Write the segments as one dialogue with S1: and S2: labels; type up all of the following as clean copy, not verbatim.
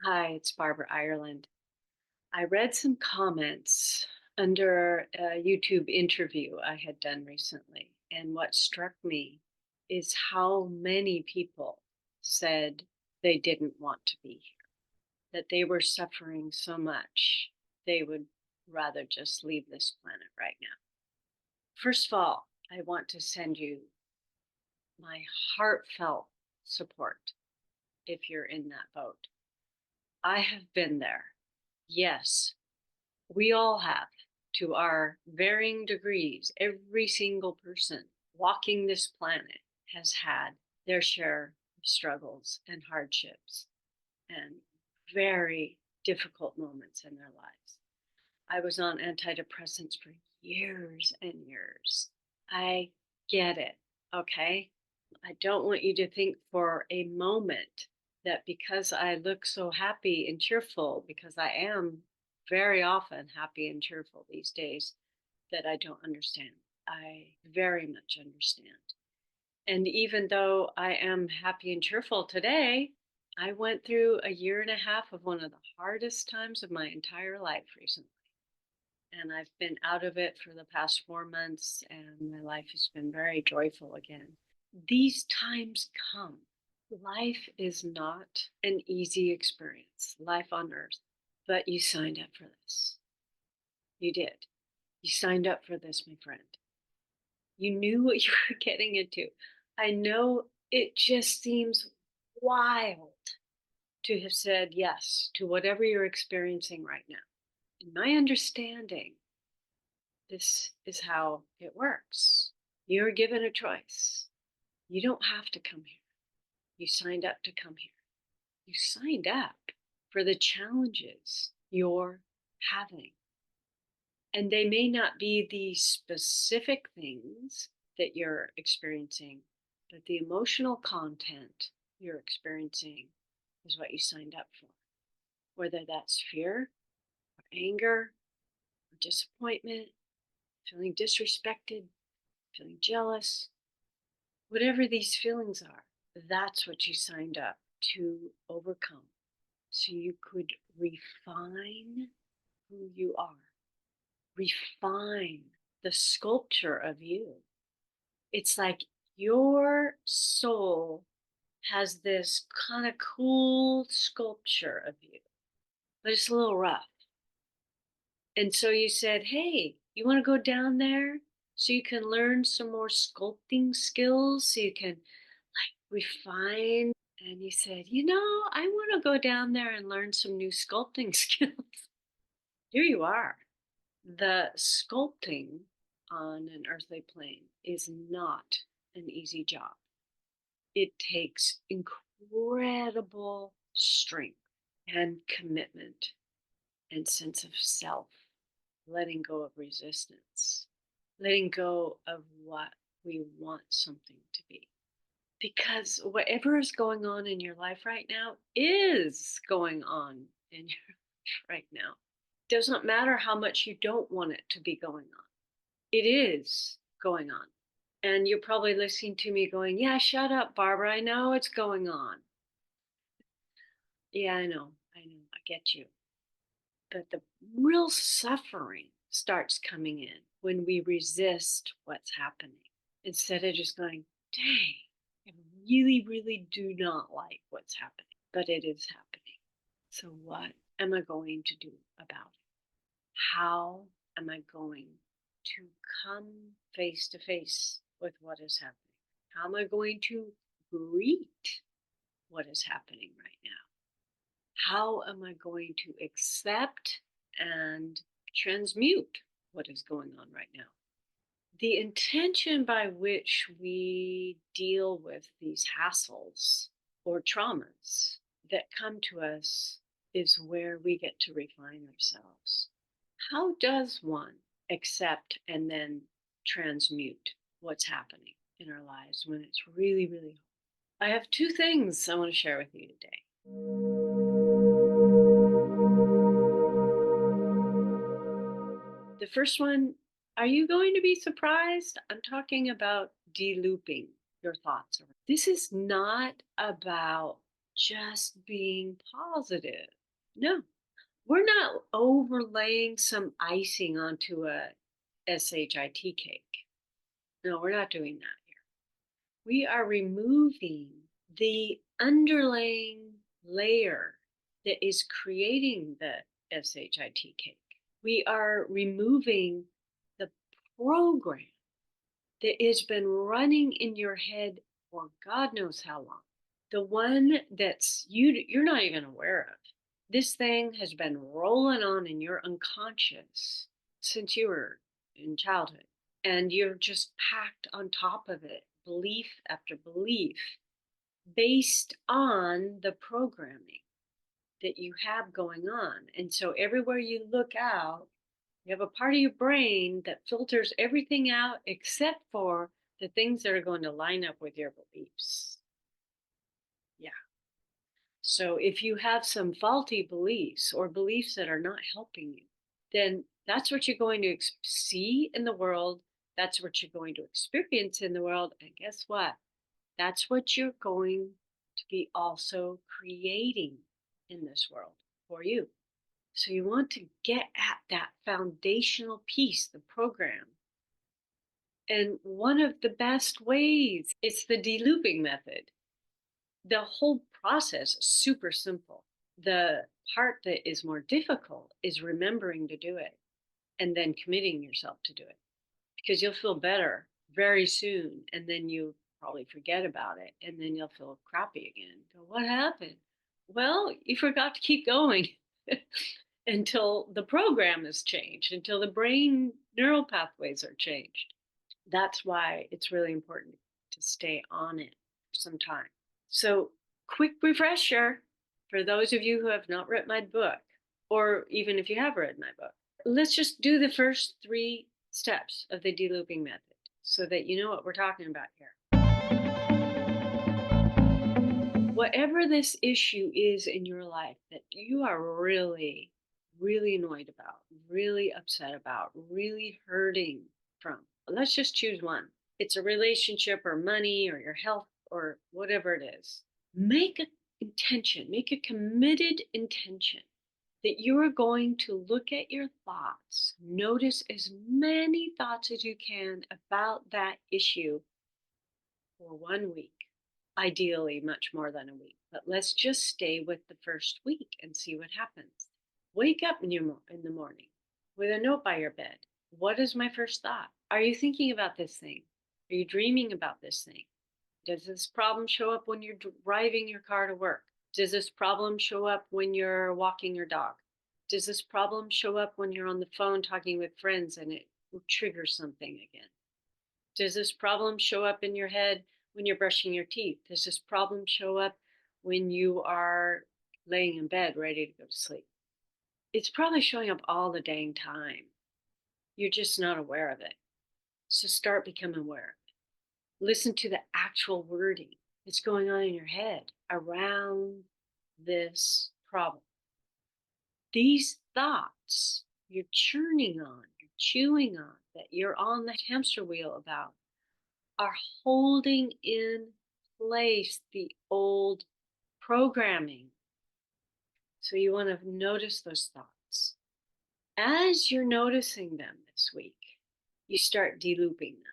S1: Hi, it's Barbara Ireland. I read some comments under a YouTube interview I had done recently, and what struck me is how many people said they didn't want to be here, that they were suffering so much they would rather just leave this planet right now. First of all, I want to send you my heartfelt support if you're in that boat. I have been there. Yes, we all have, to our varying degrees. Every single person walking this planet has had their share of struggles and hardships and very difficult moments in their lives. I was on antidepressants for years and years. I get it, okay? I don't want you to think for a moment that because I look so happy and cheerful, because I am very often happy and cheerful these days, that I don't understand. I very much understand. And even though I am happy and cheerful today, I went through a year and a half of one of the hardest times of my entire life recently. And I've been out of it for the past 4 months, and my life has been very joyful again. These times come. Life is not an easy experience, life on earth, but you signed up for this. You did. You signed up for this, my friend. You knew what you were getting into. I know it just seems wild to have said yes to whatever you're experiencing right now. In my understanding, this is how it works. You're given a choice. You don't have to come here. You signed up to come here. You signed up for the challenges you're having. And they may not be the specific things that you're experiencing, but the emotional content you're experiencing is what you signed up for. Whether that's fear or anger or disappointment, feeling disrespected, feeling jealous, whatever these feelings are, that's what you signed up to overcome. So you could refine who you are, refine the sculpture of you. It's like your soul has this kind of cool sculpture of you, but it's a little rough. And so you said, hey, you want to go down there so you can learn some more sculpting skills, so you can refine. And you said, I want to go down there and learn some new sculpting skills. Here you are. The sculpting on an earthly plane is not an easy job. It takes incredible strength and commitment and sense of self, letting go of resistance, letting go of what we want something to be. Because whatever is going on in your life right now is going on in your life right now. It doesn't matter how much you don't want it to be going on. It is going on. And you're probably listening to me going, yeah, shut up, Barbara. I know it's going on. Yeah, I know. I get you. But the real suffering starts coming in when we resist what's happening instead of just going, dang, I really, really do not like what's happening, but it is happening. So, what am I going to do about it? How am I going to come face to face with what is happening? How am I going to greet what is happening right now? How am I going to accept and transmute what is going on right now? The intention by which we deal with these hassles or traumas that come to us is where we get to refine ourselves. How does one accept and then transmute what's happening in our lives when it's really, really hard? I have two things I want to share with you today. The first one, are you going to be surprised? I'm talking about de-looping your thoughts. This is not about just being positive. No, we're not overlaying some icing onto a SHIT cake. No, we're not doing that here. We are removing the underlying layer that is creating the SHIT cake. We are removing the program that has been running in your head for God knows how long. The one that's you're not even aware of. This thing has been rolling on in your unconscious since you were in childhood. And you're just packed on top of it, belief after belief, based on the programming that you have going on. And so everywhere you look out, you have a part of your brain that filters everything out except for the things that are going to line up with your beliefs. Yeah. So if you have some faulty beliefs or beliefs that are not helping you, then that's what you're going to see in the world. That's what you're going to experience in the world. And guess what? That's what you're going to be also creating in this world for you. So you want to get at that foundational piece, the program. And one of the best ways, it's the delooping method. The whole process is super simple. The part that is more difficult is remembering to do it and then committing yourself to do it, because you'll feel better very soon and then you probably forget about it and then you'll feel crappy again. Go, what happened? Well, you forgot to keep going until the program is changed, until the brain neural pathways are changed. That's why it's really important to stay on it for some time. So, quick refresher for those of you who have not read my book, or even if you have read my book, let's just do the first 3 steps of the delooping method so that you know what we're talking about here. Whatever this issue is in your life that you are really, really annoyed about, really upset about, really hurting from, let's just choose one. It's a relationship or money or your health or whatever it is. Make an intention, make a committed intention that you are going to look at your thoughts, notice as many thoughts as you can about that issue for 1 week, ideally much more than a week. But let's just stay with the first week and see what happens. Wake up in the morning with a note by your bed. What is my first thought? Are you thinking about this thing? Are you dreaming about this thing? Does this problem show up when you're driving your car to work? Does this problem show up when you're walking your dog? Does this problem show up when you're on the phone talking with friends and it triggers something again? Does this problem show up in your head when you're brushing your teeth? Does this problem show up when you are laying in bed ready to go to sleep? It's probably showing up all the dang time. You're just not aware of it. So start becoming aware. Listen to the actual wording that's going on in your head around this problem. These thoughts you're churning on, you're chewing on, that you're on the hamster wheel about, are holding in place the old programming. So you want to notice those thoughts. As you're noticing them this week, you start delooping them.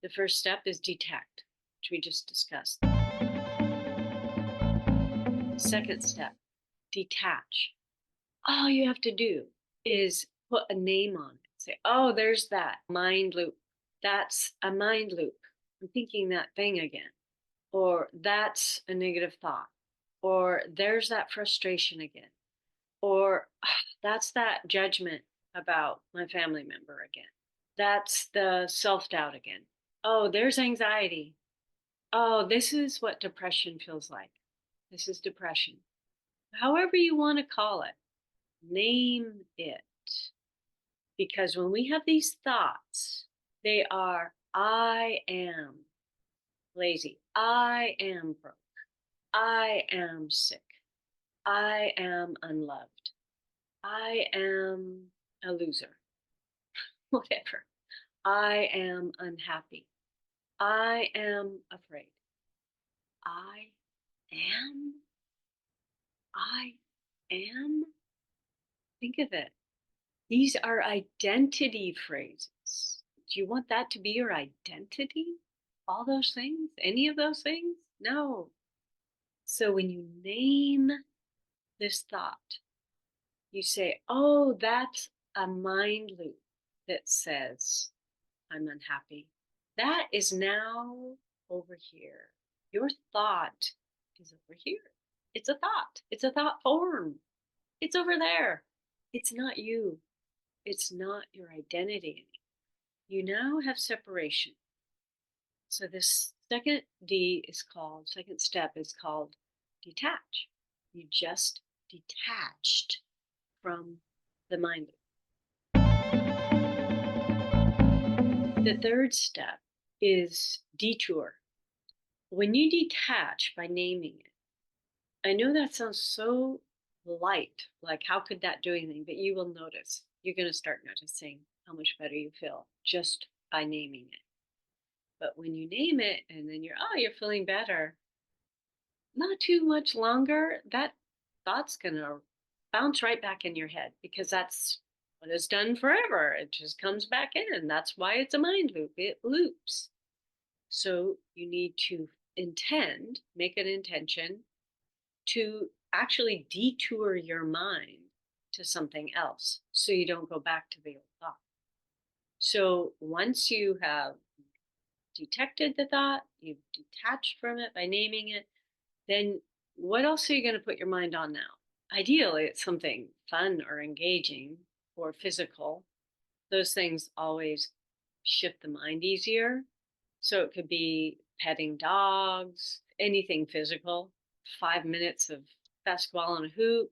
S1: The first step is detect, which we just discussed. Second step, detach. All you have to do is put a name on it. Say, oh, there's that mind loop. That's a mind loop. I'm thinking that thing again. Or that's a negative thought. Or there's that frustration again. Or that's that judgment about my family member again. That's the self-doubt again. Oh, there's anxiety. Oh, this is what depression feels like. This is depression. However you want to call it, name it. Because when we have these thoughts, they are, I am lazy. I am broke. I am sick. I am unloved. I am a loser. Whatever. I am unhappy. I am afraid. I am I am. Think of it. These are identity phrases. Do you want that to be your identity? All those things? Any of those things? No. So when you name this thought, you say, oh, that's a mind loop that says, I'm unhappy. That is now over here. Your thought is over here. It's a thought. It's a thought form. It's over there. It's not you. It's not your identity. You now have separation. So this second second step is called detach. You just detached from the mind. The third step is detour. When you detach by naming it, I know that sounds so light, like how could that do anything? But you will notice, you're going to start noticing how much better you feel just by naming it. But when you name it and then you're feeling better, not too much longer, that thought's going to bounce right back in your head because that's what it's done forever. It just comes back in. That's why it's a mind loop. It loops. So you need to make an intention to actually detour your mind to something else so you don't go back to the old thought. So once you have detected the thought, you've detached from it by naming it, then what else are you going to put your mind on now? Ideally, it's something fun or engaging or physical. Those things always shift the mind easier. So it could be petting dogs, anything physical, 5 minutes of basketball on a hoop,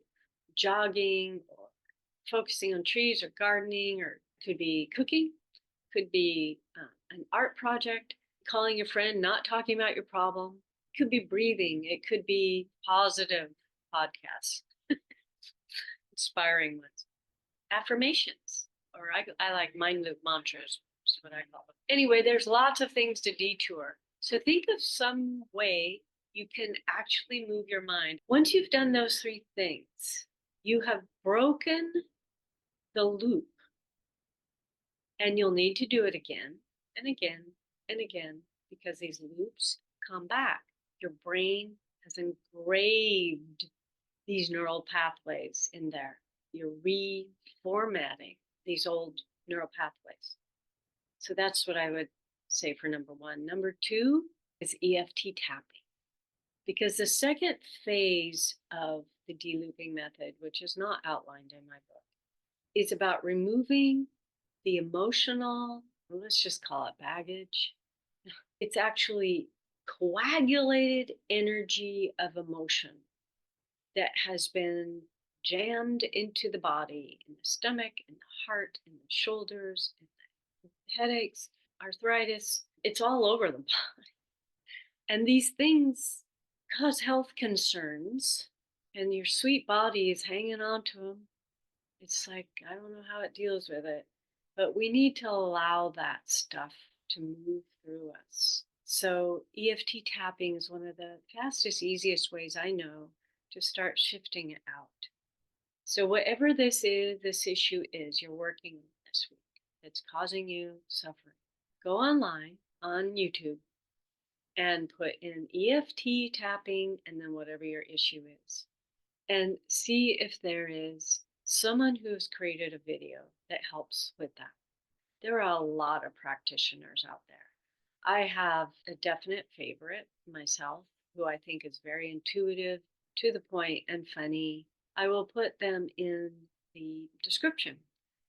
S1: jogging, or focusing on trees or gardening, or could be cooking, could be an art project, calling your friend, not talking about your problem. It could be breathing. It could be positive podcasts, inspiring ones, affirmations, or I like mind loop mantras, is what I call them. Anyway, there's lots of things to detour. So think of some way you can actually move your mind. Once you've done those three things, you have broken the loop, and you'll need to do it again and again and again because these loops come back. Your brain has engraved these neural pathways in there. You're reformatting these old neural pathways. So that's what I would say for number one. Number two is EFT tapping, because the second phase of the de-looping method, which is not outlined in my book, is about removing the emotional, let's just call it baggage. It's actually coagulated energy of emotion that has been jammed into the body, in the stomach, in the heart, in the shoulders, in the headaches, arthritis. It's all over the body. And these things cause health concerns, and your sweet body is hanging on to them. It's like, I don't know how it deals with it, but we need to allow that stuff to move through us. So EFT tapping is one of the fastest, easiest ways I know to start shifting it out. So whatever this issue is you're working on this week that's causing you suffering, go online on YouTube and put in EFT tapping and then whatever your issue is, and see if there is someone who has created a video that helps with that. There are a lot of practitioners out there. I have a definite favorite myself, who I think is very intuitive, to the point, and funny. I will put them in the description,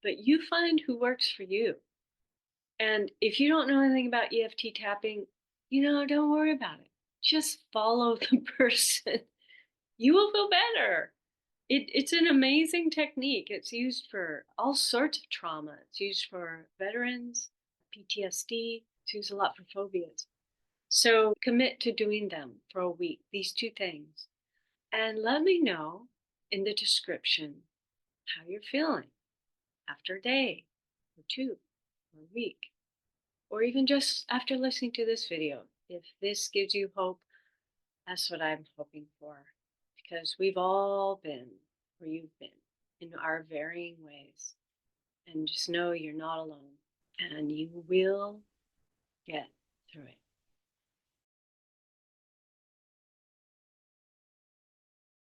S1: but you find who works for you. And if you don't know anything about EFT tapping, don't worry about it. Just follow the person. You will feel better. It's an amazing technique. It's used for all sorts of trauma. It's used for veterans, PTSD. It's used a lot for phobias. So commit to doing them for a week, these two things. And let me know in the description how you're feeling after a day or two or a week, or even just after listening to this video. If this gives you hope, that's what I'm hoping for. because we've all been where you've been in our varying ways. And just know you're not alone, and you will get through it.